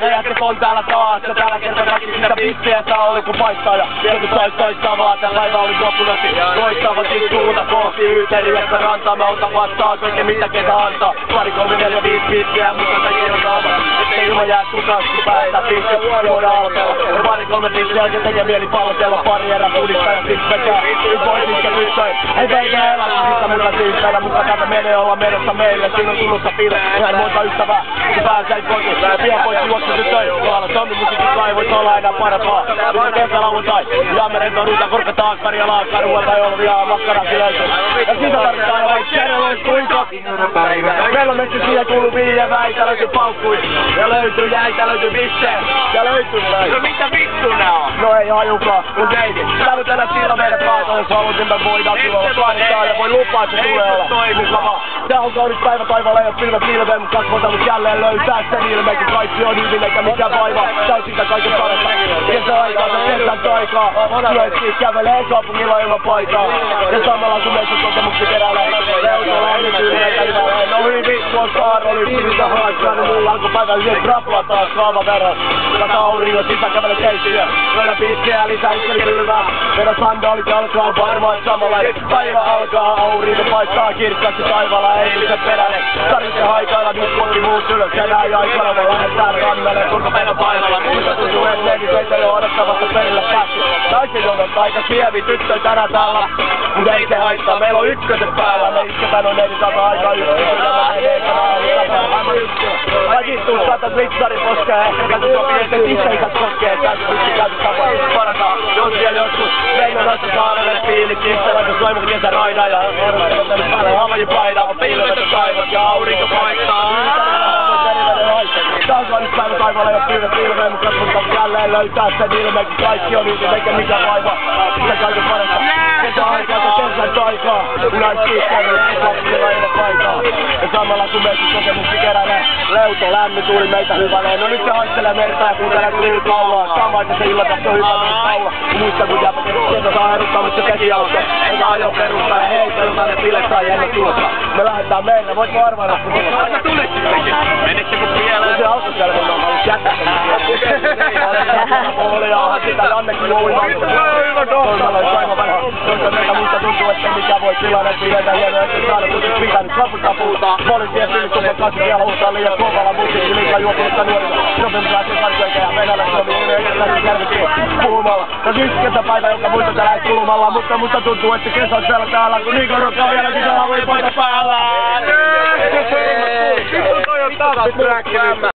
Ne jätkät on täällä taas ja tällä kertaa kaikki sitä pissejä saa oli kun paistaa ja vielä kun sais toistavaa tää päivä oli loppunosti. Loistava siis suunta kohti yhteydestä rantaa mä otan vastaan kaiken mitä kesä antaa. 2, 3, 4, 5 pitkiä mutta tää kirjoittaa. Ettei ilman jää kukaan kun päästää pistet ja voidaan alkaa. Ja 2, 3 pistin jälkeen tekee mieli pallotella pari erää pudistaa ja sit vetää. Nyt voi iskä tyttöi. Ei veikä elä sisistä mulla tiistaina muka täältä menee olla menossa meille. Siinä on tulossa pile. Ihan monta ystävää. Kun pääsee kotiin. Pian pois juoksu tyttöi. Tuolla Tommi musiikissa ei vois olla enää parempaa. Mitä teiltä lauantai? Jammeren on ruuta korka taakkari ja laakka. Ruolta ei ollut vielä makkarakin löytyy. Ja siitä tarvitaan vain Cheryllois kuinka. Meillä on metsä siihen kuuluu viiä väitä. Löytyy paukkui. Ja löytyy jäitä. Löytyy bissejä. Ja löytyy näin. No mitä vittu nää on? No ei hajukaan. Mut neiti. Tää nyt elät sillä meidän päätä. Jos haluat, niin me voidaan tulla suorittaa. Ja voi lupaa, että se tulee olla mukavaa. Tää on kaunis päivä taivaalla. Ei oo pilvet pilveen. Mut kasvota mut jälleen löytää sen ilmeen. Kun kaikki on hyvin eikä mikään vaiva. Tää on sitä kaiken parasta. Kesäaikaa tai kesän taikaa. Myöskin kävelee kaupungilla ilman paikaa. Ja samalla kun meissä kokemuksia keräilee. Leutolla ennen tyyliä ilmalee. No hyvin vittu on Kaaroli. Pyritä haastaa. No mulla alkoi päivä yhden krapla taas kaavan verran. Tätä aurinko sisään kävele keissiä. Löydä pisteä lisää yksilöpylvää. Vedä sandaalit jalkaan varmaan samalla. Päivä alkaa aurinko paistaa kirkkaasti taivaalla. Ei lisä perälle. Tarvitse haikailla nyt koki muut ylös. Enää ei aikana mä lähden täällä rannalle. Turka päivä painalla. Muista tuntuu et leviseitä jo odottavasta perille päästy. Naisen jonot aika sievi tyttö tänä täällä. Mut ei se haittaa. Meillä on ykköset päällä. Me isketään on 400 aika ykkösellä. Mä menee kanaan. Aivan ykköllä. Lajittuu sata blitzarin poskea. Ehkä katso sopii etten isäisät koskee. Tässä yksi käytös tapa. Parataa. Jos vielä joskus. Meillä on saarelle piili. Kissellä kun soimu kesä raida. Ja päällä havaji paida. On pilvetä taivas ja aurinko paistaa. Taas on nyt päivä taivaalla ja pilvet pilveen. Mut kasvot jälleen löytää sen ilmeen. Kun kaikki on hyvin eikä mikään vaiva. Sitä kaiken parasta. Kesäaikaa tai kesän taikaa. Naiskiikkäinen. Kopsilla ei ole paikaa. Ja samalla kun meissä kokemuksia keräilee. Leuto lämmin tuuli meitä hyvälee. No nyt se haistelee merta ja kuuntelee tuli laulaa. Samaisen se illatahto hyvälee laula. Muista kun jääpä sieltä saa heruttaa mut se teki auto. Eikä ajo perustaa ja hei perutaan ne bilet saa jäännä tulossa. Me lähdetään mennä. Voit mä arvata kun tulossa. Aika tulet sittenkin. Menekö kun vielä? No se autosjälkeen on ollut jättää. Oli jaha sitä Jannekin uimaan. Toisella olisi aivan vähän. Toista meitä muista tuntuu ettei mikään voi tilanne pidetä hienoa ettei saada kuitenkin pitänyt kaputta puutaa. Poliisien filmit on kanssa vielä huutaa liian kovalla musiikki liikaa juopunutta nuorista. Sopimuksen karkoikä ja Venäjällä Suomi yleensä selvitiin puhumalla. No syysketä päivä joka muista täällä ei kulmalla. Mutta musta tuntuu että kesä on siellä täällä kun niin korokkaa vielä kisää voi paita päällä. Toi on taas